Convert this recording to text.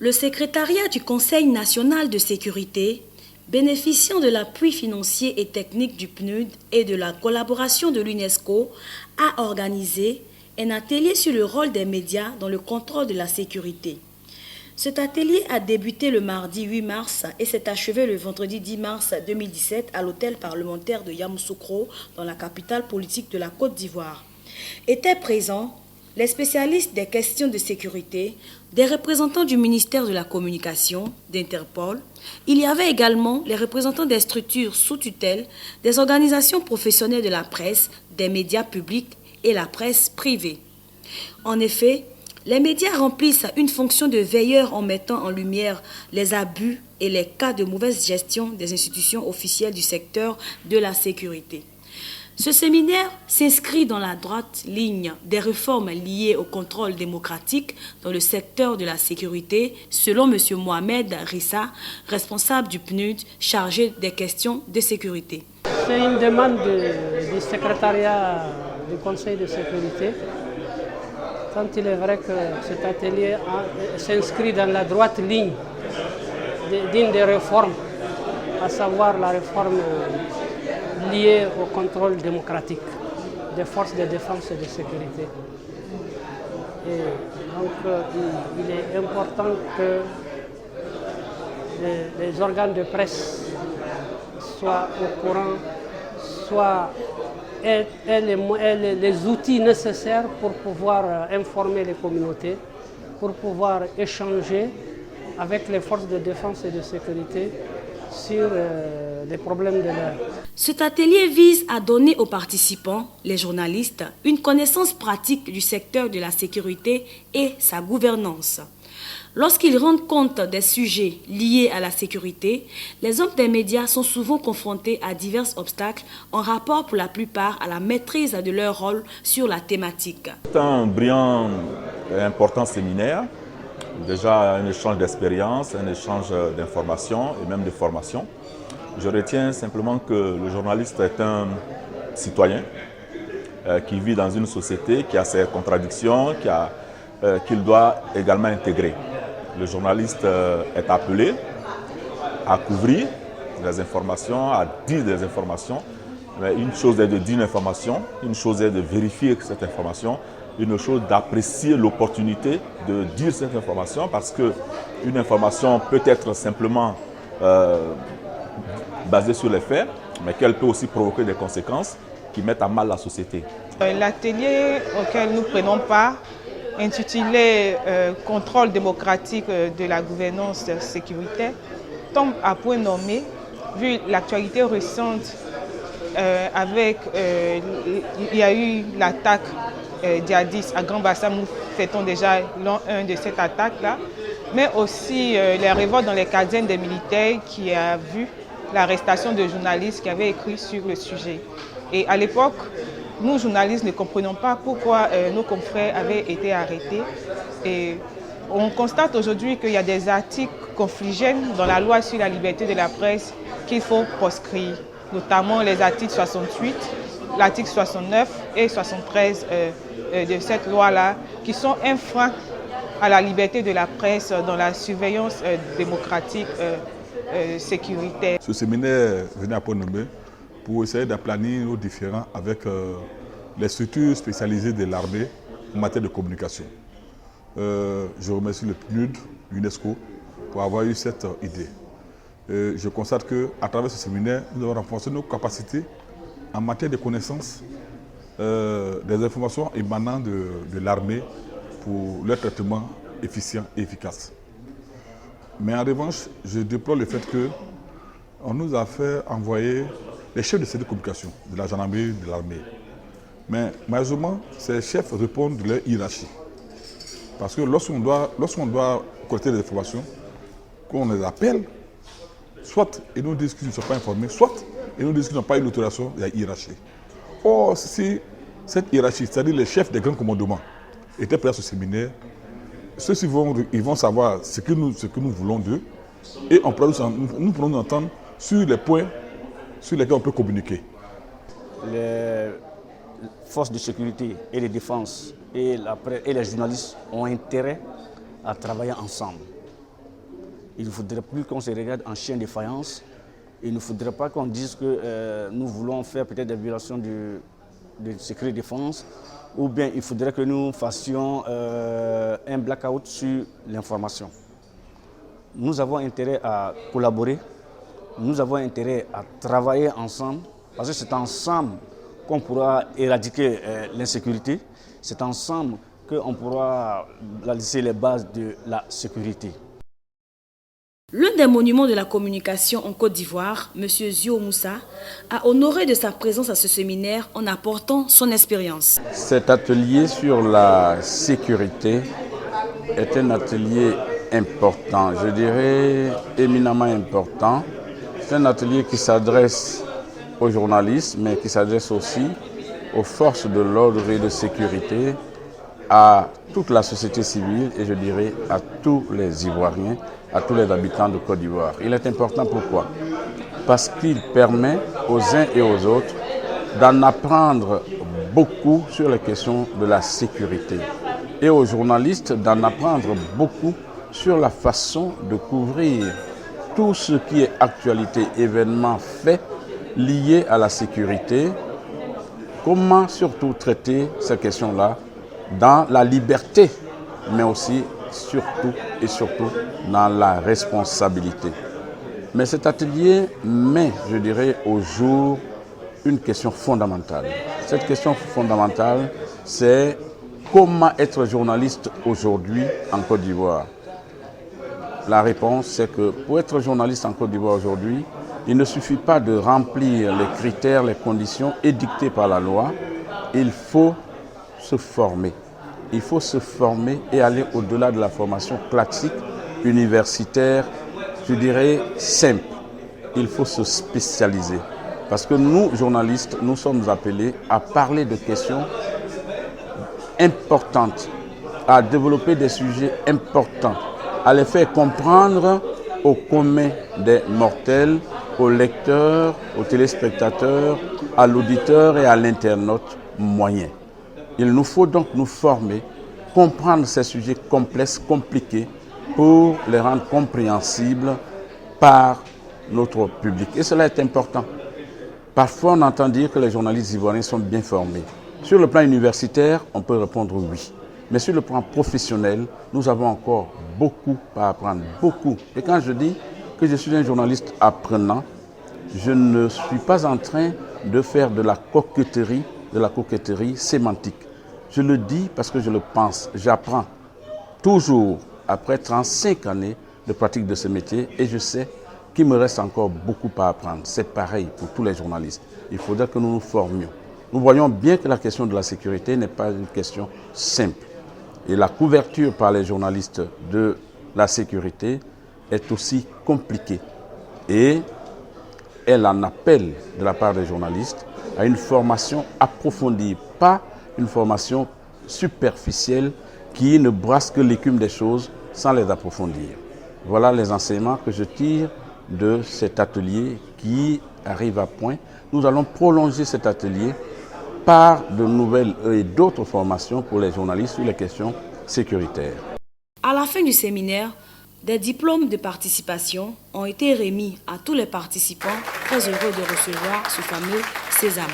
Le secrétariat du Conseil national de sécurité, bénéficiant de l'appui financier et technique du PNUD et de la collaboration de l'UNESCO, a organisé un atelier sur le rôle des médias dans le contrôle de la sécurité. Cet atelier a débuté le mardi 8 mars et s'est achevé le vendredi 10 mars 2017 à l'hôtel parlementaire de Yamoussoukro, dans la capitale politique de la Côte d'Ivoire. Étaient présents les spécialistes des questions de sécurité, des représentants du ministère de la Communication, d'Interpol. Il y avait également les représentants des structures sous tutelle, des organisations professionnelles de la presse, des médias publics et la presse privée. En effet, les médias remplissent une fonction de veilleur en mettant en lumière les abus et les cas de mauvaise gestion des institutions officielles du secteur de la sécurité. Ce séminaire s'inscrit dans la droite ligne des réformes liées au contrôle démocratique dans le secteur de la sécurité, selon M. Mohamed Rissa, responsable du PNUD chargé des questions de sécurité. C'est une demande du secrétariat du Conseil de sécurité. Tant il est vrai que cet atelier s'inscrit dans la droite ligne d'une des réformes, à savoir la réforme liée au contrôle démocratique des forces de défense et de sécurité. Et donc il est important que les organes de presse soient au courant, aient les outils nécessaires pour pouvoir informer les communautés, pour pouvoir échanger avec les forces de défense et de sécurité sur les problèmes de l'heure. Cet atelier vise à donner aux participants, les journalistes, une connaissance pratique du secteur de la sécurité et sa gouvernance. Lorsqu'ils rendent compte des sujets liés à la sécurité, les hommes des médias sont souvent confrontés à divers obstacles en rapport pour la plupart à la maîtrise de leur rôle sur la thématique. C'est un brillant et important séminaire. Déjà un échange d'expériences, un échange d'informations et même de formations. Je retiens simplement que le journaliste est un citoyen qui vit dans une société qui a ses contradictions, qu'il doit également intégrer. Le journaliste est appelé à couvrir des informations, à dire des informations. Mais une chose est de dire une information, une chose est de vérifier cette information, une chose d'apprécier l'opportunité de dire cette information parce qu'une information peut être simplement basée sur les faits, mais qu'elle peut aussi provoquer des conséquences qui mettent à mal la société. L'atelier auquel nous prenons part, intitulé « Contrôle démocratique de la gouvernance sécuritaire », tombe à point nommé, vu l'actualité récente il y a eu l'attaque djihadiste à Grand Bassam. Nous fêtons déjà l'an 1 de cette attaque-là, mais aussi les révoltes dans les casernes des militaires qui a vu l'arrestation de journalistes qui avaient écrit sur le sujet. Et à l'époque, nous, journalistes, ne comprenons pas pourquoi nos confrères avaient été arrêtés. Et on constate aujourd'hui qu'il y a des articles confligènes dans la loi sur la liberté de la presse qu'il faut proscrire, notamment les articles 68, l'article 69 et 73 de cette loi-là, qui sont un frein à la liberté de la presse dans la surveillance démocratique sécuritaire. Ce séminaire venait à point nommé pour essayer d'aplanir nos différends avec les structures spécialisées de l'armée en matière de communication. Je remercie le PNUD, l'UNESCO, pour avoir eu cette idée. Je constate qu'à travers ce séminaire, nous avons renforcé nos capacités en matière de connaissances des informations émanant de l'armée pour leur traitement efficient et efficace. Mais en revanche, je déplore le fait qu'on nous a fait envoyer les chefs de service de communication de la gendarmerie, de l'armée. Mais malheureusement, ces chefs répondent de leur hiérarchie. Parce que lorsqu'on doit collecter des informations, qu'on les appelle, soit ils nous disent qu'ils ne sont pas informés, soit ils nous disent qu'ils n'ont pas eu l'autorisation de la hiérarchie. Or, si cette hiérarchie, c'est-à-dire les chefs des grands commandements, étaient présents à ce séminaire, ceux-ci vont savoir ce que nous voulons d'eux et nous pourrons nous entendre sur les points sur lesquels on peut communiquer. Les forces de sécurité et de défense et les journalistes ont intérêt à travailler ensemble. Il ne faudrait plus qu'on se regarde en chien de faïence. Il ne faudrait pas qu'on dise que nous voulons faire peut-être des violations du secret défense, ou bien il faudrait que nous fassions un blackout sur l'information. Nous avons intérêt à collaborer, nous avons intérêt à travailler ensemble, parce que c'est ensemble qu'on pourra éradiquer l'insécurité, c'est ensemble qu'on pourra laisser les bases de la sécurité. L'un des monuments de la communication en Côte d'Ivoire, M. Zio Moussa, a honoré de sa présence à ce séminaire en apportant son expérience. Cet atelier sur la sécurité est un atelier important, je dirais éminemment important. C'est un atelier qui s'adresse aux journalistes, mais qui s'adresse aussi aux forces de l'ordre et de sécurité, à toute la société civile et je dirais à tous les Ivoiriens, à tous les habitants de Côte d'Ivoire. Il est important pourquoi? Parce qu'il permet aux uns et aux autres d'en apprendre beaucoup sur les questions de la sécurité et aux journalistes d'en apprendre beaucoup sur la façon de couvrir tout ce qui est actualité, événements, faits liés à la sécurité, comment surtout traiter ces questions-là dans la liberté, mais aussi surtout et surtout dans la responsabilité. Mais cet atelier met, je dirais, au jour une question fondamentale. Cette question fondamentale, c'est comment être journaliste aujourd'hui en Côte d'Ivoire. La réponse, c'est que pour être journaliste en Côte d'Ivoire aujourd'hui, il ne suffit pas de remplir les critères, les conditions édictées par la loi. Il faut se former. Il faut se former et aller au-delà de la formation classique, universitaire, je dirais simple. Il faut se spécialiser. Parce que nous, journalistes, nous sommes appelés à parler de questions importantes, à développer des sujets importants, à les faire comprendre au commun des mortels, aux lecteurs, aux téléspectateurs, à l'auditeur et à l'internaute moyen. Il nous faut donc nous former, comprendre ces sujets complexes, compliqués, pour les rendre compréhensibles par notre public. Et cela est important. Parfois, on entend dire que les journalistes ivoiriens sont bien formés. Sur le plan universitaire, on peut répondre oui. Mais sur le plan professionnel, nous avons encore beaucoup à apprendre, beaucoup. Et quand je dis que je suis un journaliste apprenant, je ne suis pas en train de faire de la coquetterie sémantique. Je le dis parce que je le pense. J'apprends toujours, après 35 années de pratique de ce métier, et je sais qu'il me reste encore beaucoup à apprendre. C'est pareil pour tous les journalistes. Il faudrait que nous nous formions. Nous voyons bien que la question de la sécurité n'est pas une question simple. Et la couverture par les journalistes de la sécurité est aussi compliquée. Et elle en appelle de la part des journalistes à une formation approfondie, pas une formation superficielle qui ne brasse que l'écume des choses sans les approfondir. Voilà les enseignements que je tire de cet atelier qui arrive à point. Nous allons prolonger cet atelier par de nouvelles et d'autres formations pour les journalistes sur les questions sécuritaires. À la fin du séminaire, des diplômes de participation ont été remis à tous les participants, très heureux de recevoir ce fameux sésame.